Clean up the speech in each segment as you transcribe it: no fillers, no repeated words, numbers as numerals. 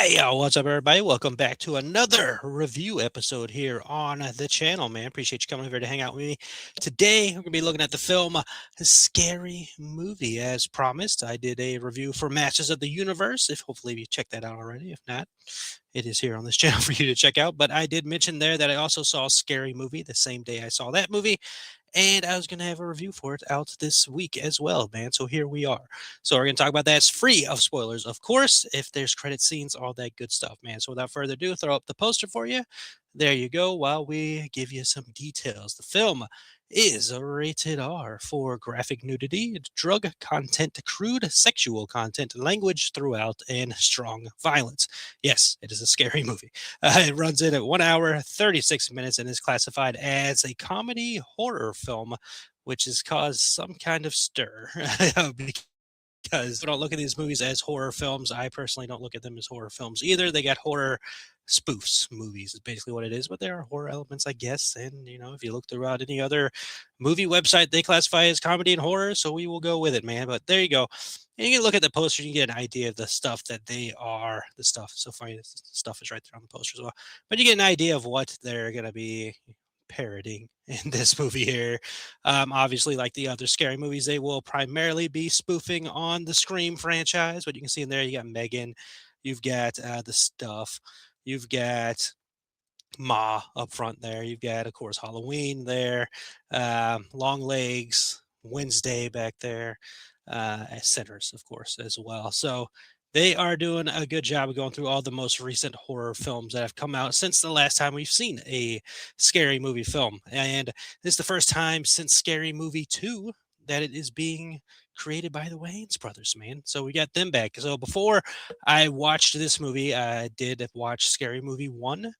Hey, yo, what's up, everybody? Welcome back to another review episode here on the channel, man. Appreciate you coming over to hang out with me. Today, we're going to be looking at the film Scary Movie. As promised, I did a review for Masters of the Universe. If hopefully you checked that out already. If not, it is here on this channel for you to check out. But I did mention there that I also saw Scary Movie the same day I saw that movie, and I was going to have a review for it out this week as well, man. So here we are. So we're going to talk about that. It's free of spoilers, of course, if there's credit scenes, all that good stuff, man. So without further ado, throw up the poster for you. There you go, while we give you some details. The film is rated R for graphic nudity, drug content, crude sexual content, language throughout, and strong violence. Yes, it is a scary movie. It runs in at 1 hour, 36 minutes, and is classified as a comedy horror film, which has caused some kind of stir. Because we don't look at these movies as horror films. I personally don't look at them as horror films either. They got horror spoofs movies is basically what it is, but there are horror elements, I guess. And if you look throughout any other movie website, they classify as comedy and horror, so we will go with it, man. But there you go. And you can look at the poster, you get an idea of the stuff that they are. The stuff, so funny, the stuff is right there on the poster as well. But you get an idea of what they're gonna be parodying in this movie here. Obviously, like the other scary movies, they will primarily be spoofing on the Scream franchise. What you can see in there, you got Megan, you've got the stuff, you've got Ma up front there, you've got, of course, Halloween there, Long Legs, Wednesday back there, Sinners, of course, as well. So they are doing a good job of going through all the most recent horror films that have come out since the last time we've seen a scary movie film. And this is the first time since Scary Movie 2 that it is being created by the Wayans brothers, man. So we got them back. So before I watched this movie, I did watch Scary Movie 1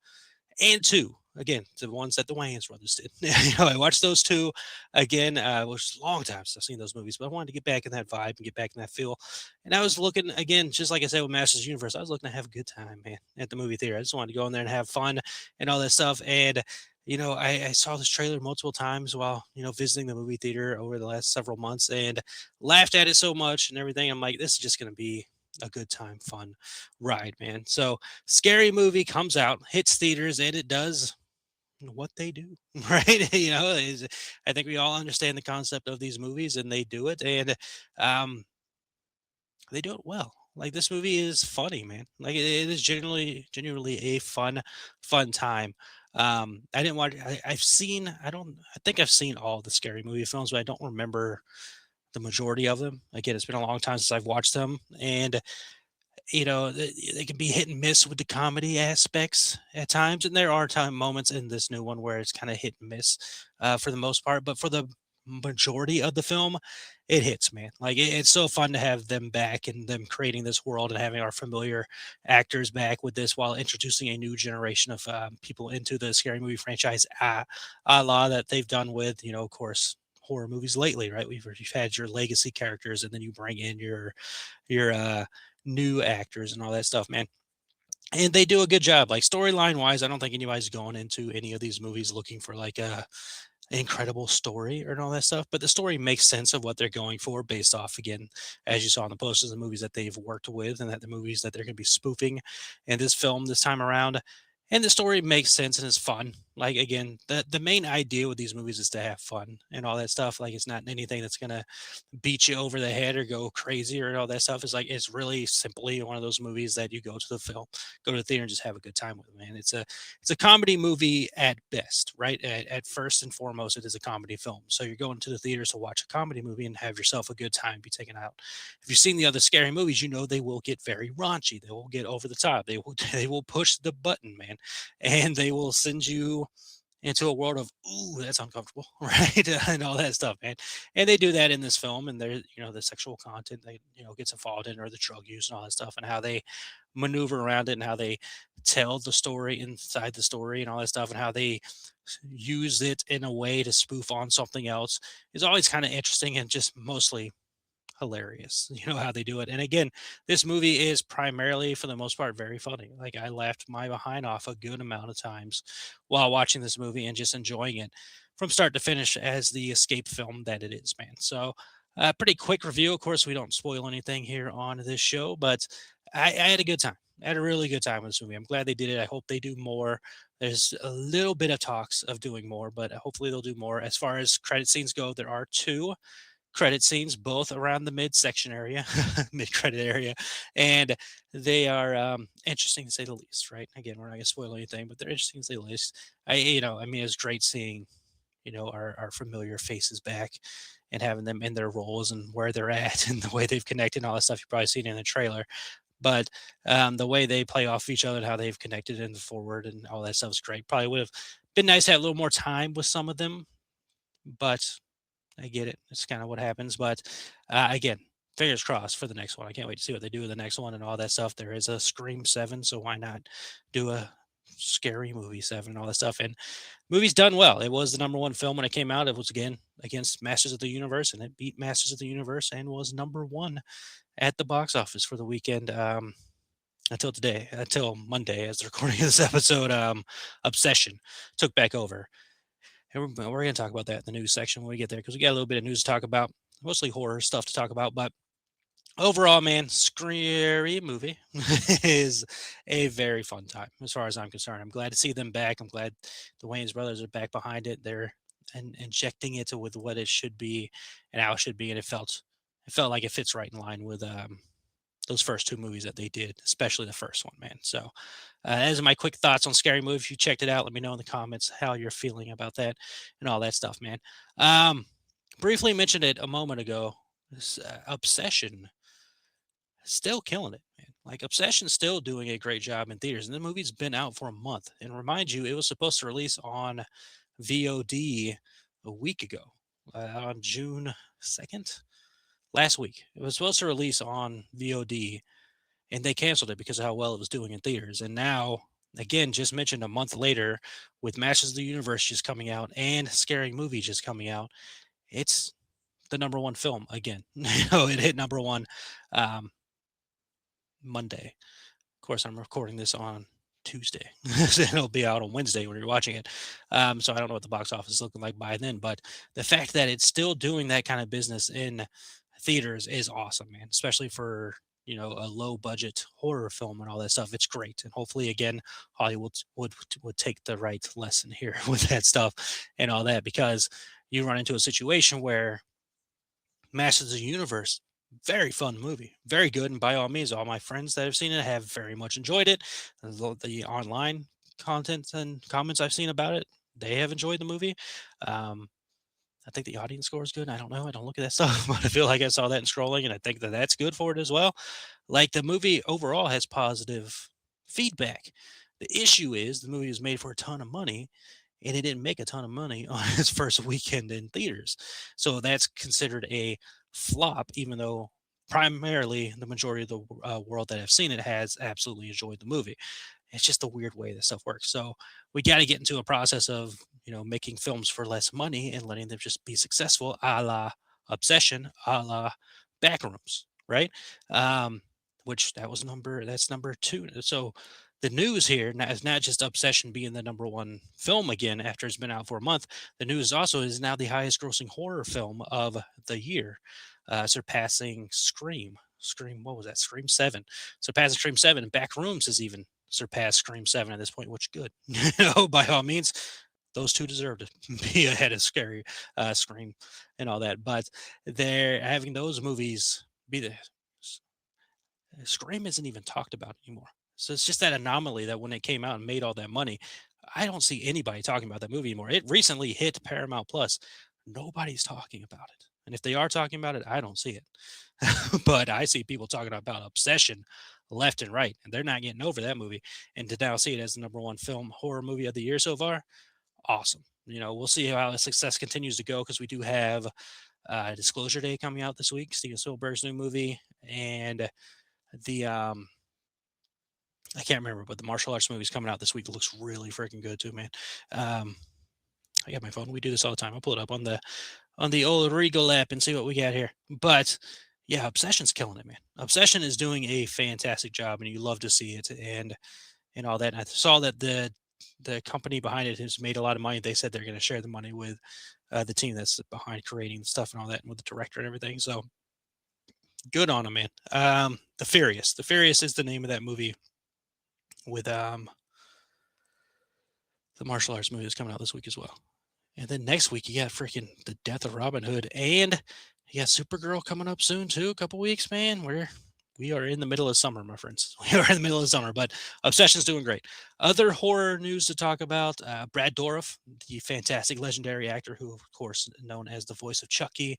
and 2. Again, the ones that the Wayans brothers did. I watched those two again, which is a long time since I've seen those movies, but I wanted to get back in that vibe and get back in that feel. And I was looking again, just like I said with Masters Universe, I was looking to have a good time, man, at the movie theater. I just wanted to go in there and have fun and all that stuff. And I saw this trailer multiple times while visiting the movie theater over the last several months, and laughed at it so much and everything. I'm like, this is just going to be a good time, fun ride, man. So Scary Movie comes out, hits theaters, and it does what they do, right? I think we all understand the concept of these movies, and they do it, and um, they do it well. Like, this movie is funny, man. Like, it is genuinely a fun time. I didn't watch. I've seen. I don't. I think I've seen all the scary movie films, but I don't remember the majority of them. Again, it's been a long time since I've watched them, and they can be hit and miss with the comedy aspects at times, and there are time moments in this new one where it's kind of hit and miss for the most part, but for the majority of the film, it hits, man. Like, it's so fun to have them back and them creating this world and having our familiar actors back with this while introducing a new generation of people into the scary movie franchise, a la that they've done with, of course, horror movies lately, right? You've had your legacy characters, and then you bring in your new actors and all that stuff, man. And they do a good job. Like, storyline wise, I don't think anybody's going into any of these movies looking for like a incredible story or all that stuff, but the story makes sense of what they're going for based off, again, as you saw in the posters, the movies that they've worked with and that the movies that they're going to be spoofing in this film this time around. And the story makes sense and is fun. Like, again, the main idea with these movies is to have fun and all that stuff. Like, it's not anything that's gonna beat you over the head or go crazy or all that stuff. It's like, it's really simply one of those movies that you go to the theater and just have a good time with, man. It's a comedy movie at best, right? At first and foremost, it is a comedy film. So you're going to the theaters to watch a comedy movie and have yourself a good time, be taken out. If you've seen the other scary movies, they will get very raunchy. They will get over the top. They will push the button, man, and they will send you into a world of, ooh, that's uncomfortable, right? And all that stuff, man. And they do that in this film, and the sexual content they gets involved in, or the drug use and all that stuff, and how they maneuver around it, and how they tell the story inside the story and all that stuff, and how they use it in a way to spoof on something else is always kind of interesting and just mostly hilarious, how they do it. And again, this movie is primarily, for the most part, very funny. Like, I laughed my behind off a good amount of times while watching this movie and just enjoying it from start to finish as the escape film that it is, man. So, pretty quick review. Of course, we don't spoil anything here on this show, but I had a good time. I had a really good time with this movie. I'm glad they did it. I hope they do more. There's a little bit of talks of doing more, but hopefully they'll do more. As far as credit scenes go, there are two credit scenes, both around the midsection area, mid credit area, and they are interesting to say the least. Right? Again, we're not gonna spoil anything, but they're interesting to say the least. I mean, it's great seeing our familiar faces back and having them in their roles and where they're at and the way they've connected and all that stuff you've probably seen in the trailer. But the way they play off each other and how they've connected in the forward and all that stuff is great. Probably would have been nice to have a little more time with some of them, but I get it. It's kind of what happens. But again, fingers crossed for the next one. I can't wait to see what they do with the next one and all that stuff. There is a Scream 7, so why not do a scary movie 7 and all that stuff? And movie's done well. It was the number one film when it came out. It was again against Masters of the Universe, and it beat Masters of the Universe and was number one at the box office for the weekend. Until today, until Monday, as the recording of this episode, Obsession took back over. And we're going to talk about that in the news section when we get there because we got a little bit of news to talk about, mostly horror stuff to talk about. But overall, man, Scary Movie is a very fun time as far as I'm concerned. I'm glad to see them back. I'm glad the Wayans brothers are back behind it. They're injecting it with what it should be and how it should be, and it felt like it fits right in line with those first two movies that they did, especially the first one, man. So, those are my quick thoughts on Scary Movie. If you checked it out, let me know in the comments how you're feeling about that and all that stuff, man. Um, Briefly mentioned it a moment ago. This Obsession still killing it, man. Like Obsession's still doing a great job in theaters, and the movie's been out for a month. And remind you, it was supposed to release on VOD a week ago, on June 2nd, last week. It was supposed to release on VOD and they canceled it because of how well it was doing in theaters. And now, again, just mentioned a month later, with Masters of the Universe just coming out and Scary Movie just coming out, it's the number one film again. It hit number one um, Monday. Of course, I'm recording this on Tuesday, so it'll be out on Wednesday when you're watching it. So I don't know what the box office is looking like by then, but the fact that it's still doing that kind of business in theaters is awesome, man. Especially for a low budget horror film and all that stuff. It's great, and hopefully, again, Hollywood would take the right lesson here with that stuff and all that because you run into a situation where Masters of the Universe, very fun movie, very good, and by all means, all my friends that have seen it have very much enjoyed it. The online content and comments I've seen about it, they have enjoyed the movie. Um, I think the audience score is good. I don't know. I don't look at that stuff, but I feel like I saw that in scrolling, and I think that that's good for it as well. Like the movie overall has positive feedback. The issue is the movie was made for a ton of money, and it didn't make a ton of money on its first weekend in theaters. So that's considered a flop, even though primarily the majority of the world that have seen it has absolutely enjoyed the movie. It's just a weird way that stuff works. So we got to get into a process of making films for less money and letting them just be successful, a la Obsession, a la Backrooms, right? Um, which that's number two. So the news here now is not just Obsession being the number one film again after it's been out for a month. The news also is now the highest grossing horror film of the year, surpassing Scream. Scream, what was that? Scream 7. Surpassing Scream 7. And Backrooms has even surpassed Scream 7 at this point, which good. By all means, those two deserve to be ahead of Scream and all that. But they're having those movies be the Scream isn't even talked about anymore. So it's just that anomaly that when it came out and made all that money, I don't see anybody talking about that movie anymore. It recently hit Paramount Plus. Nobody's talking about it. And if they are talking about it, I don't see it. But I see people talking about Obsession left and right, and they're not getting over that movie. And to now see it as the number one film horror movie of the year so far, awesome. We'll see how the success continues to go because we do have Disclosure Day coming out this week, Steven Spielberg's new movie, and the I can't remember, but the martial arts movie's coming out this week. It looks really freaking good too, man. Um, I got my phone. We do this all the time. I'll pull it up on the old Regal app and see what we got here. But yeah, Obsession's killing it, man. Obsession is doing a fantastic job, and you love to see it and all that. And I saw that the company behind it has made a lot of money. They said they're going to share the money with the team that's behind creating the stuff and all that, and with the director and everything. So good on them, man. The Furious is the name of that movie. with the martial arts movie that's coming out this week as well. And then next week you got freaking the Death of Robin Hood, and you got Supergirl coming up soon too. A couple weeks, man. We are in the middle of summer, my friends. We are in the middle of summer, but Obsession's doing great. Other horror news to talk about: Brad Dourif, the fantastic legendary actor who, of course, known as the voice of Chucky,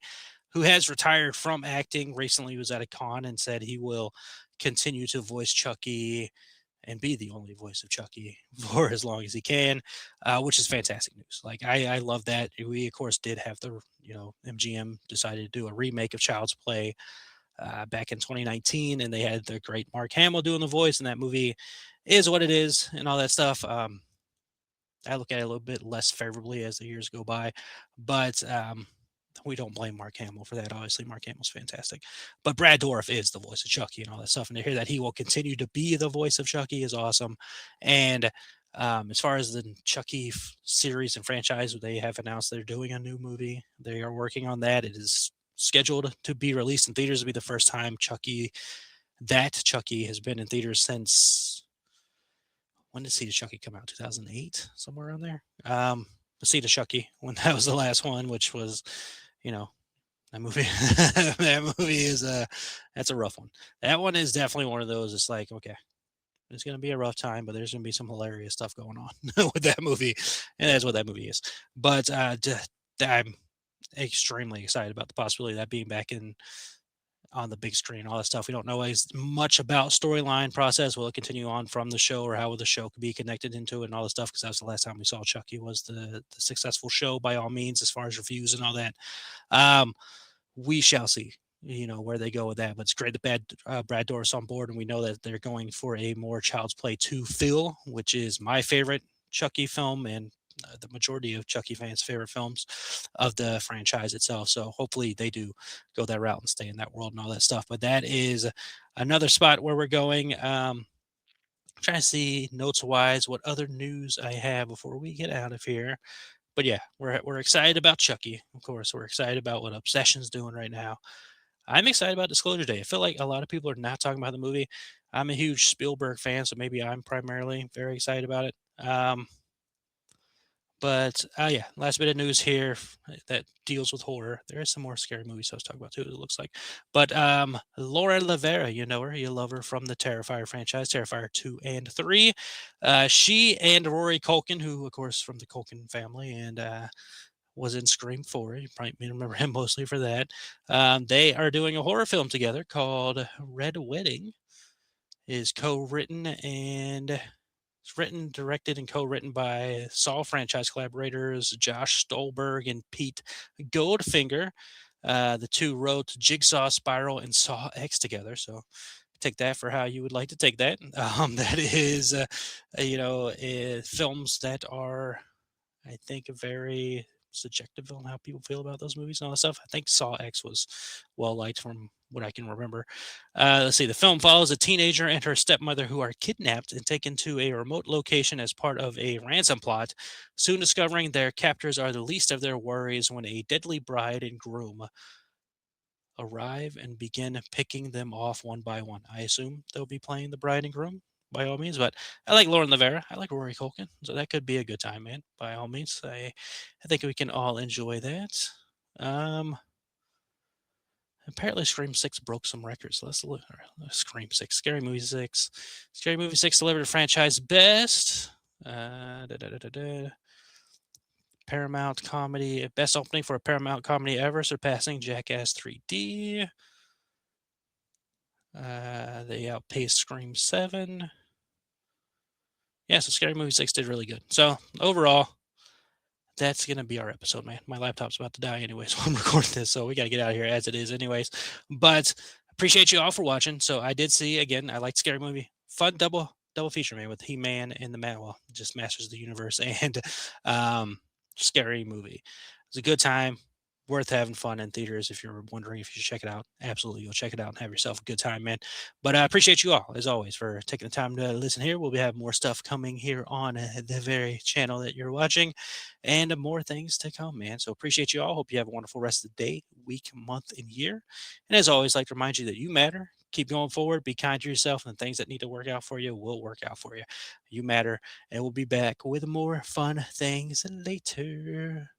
who has retired from acting. Recently, he was at a con and said he will continue to voice Chucky and be the only voice of Chucky for as long as he can, which is fantastic news. Like I love that. We of course did have the MGM decided to do a remake of Child's Play back in 2019, and they had the great Mark Hamill doing the voice, and that movie is what it is, and all that stuff. I look at it a little bit less favorably as the years go by, but we don't blame Mark Hamill for that. Obviously, Mark Hamill's fantastic, but Brad Dourif is the voice of Chucky and all that stuff. And to hear that he will continue to be the voice of Chucky is awesome. And as far as the Chucky series and franchise, they have announced they're doing a new movie. They are working on that. It is scheduled to be released in theaters. It'll be the first time Chucky has been in theaters since, when did Seed of Chucky come out? 2008, somewhere around there. The Seed of Chucky, when that was the last one, which was, you know, that movie. That movie is that's a rough one. That one is definitely one of those. It's like, okay, it's going to be a rough time, but there's going to be some hilarious stuff going on with that movie, and that's what that movie is. But I'm extremely excited about the possibility of that being back in on the big screen, all that stuff. We don't know as much about storyline process. Will it continue on from the show, or how will the show be connected into it, and all the stuff? Because that was the last time we saw Chucky, was the successful show by all means, as far as reviews and all that. We shall see, where they go with that. But it's great that Brad Dourif's on board, and we know that they're going for a more Child's Play 2 feel, which is my favorite Chucky film, and the majority of Chucky fans' favorite films of the franchise itself. So hopefully they do go that route and stay in that world and all that stuff. But that is another spot where we're going. Trying to see notes wise what other news I have before we get out of here. But yeah, we're excited about Chucky. Of course, we're excited about what Obsession's doing right now. I'm excited about Disclosure Day. I feel like a lot of people are not talking about the movie. I'm a huge Spielberg fan, so maybe I'm primarily very excited about it. But yeah, last bit of news here that deals with horror. There is some more scary movies I was talking about too, it looks like. But Laura Lavera, you know her, you love her from the Terrifier franchise, Terrifier 2 and 3. She and Rory Culkin, who, of course, from the Culkin family, and was in Scream 4. You probably remember him mostly for that. They are doing a horror film together called Red Wedding. It is co-written and it's written, directed, and co-written by Saw franchise collaborators Josh Stolberg and Pete Goldfinger. The two wrote Jigsaw, Spiral, and Saw X together. So take that for how you would like to take that. That is, films that are, I think, very subjective on how people feel about those movies and all that stuff. I think Saw X was well liked from what I can remember. Let's see. The film follows a teenager and her stepmother who are kidnapped and taken to a remote location as part of a ransom plot. Soon discovering their captors are the least of their worries when a deadly bride and groom arrive and begin picking them off one by one. I assume they'll be playing the bride and groom by all means, but I like Lauren Lavera. I like Rory Culkin, so that could be a good time, man. By all means, I think we can all enjoy that. Apparently, Scream 6 broke some records. Let's look. Scream 6, Scary Movie 6, Scary Movie 6 delivered franchise best. Paramount comedy, best opening for a Paramount comedy ever, surpassing Jackass 3D. They outpaced Scream 7. Yeah, so Scary Movie 6 did really good. So overall, that's going to be our episode, man. My laptop's about to die anyway, so I'm recording this, so we got to get out of here as it is anyways. But appreciate you all for watching. So I did see, again, I liked Scary Movie. Fun double feature, man, with He-Man and just Masters of the Universe and Scary Movie. It was a good time. Worth having fun in theaters. If you're wondering if you should check it out, absolutely, you'll check it out and have yourself a good time, man. But I appreciate you all, as always, for taking the time to listen here. We'll be having more stuff coming here on the very channel that you're watching, and more things to come, man. So appreciate you all. Hope you have a wonderful rest of the day, week, month, and year. And as always, I'd like to remind you that you matter, Keep going forward. Be kind to yourself, and things that need to work out for you will work out for you. You matter, and we'll be back with more fun things later.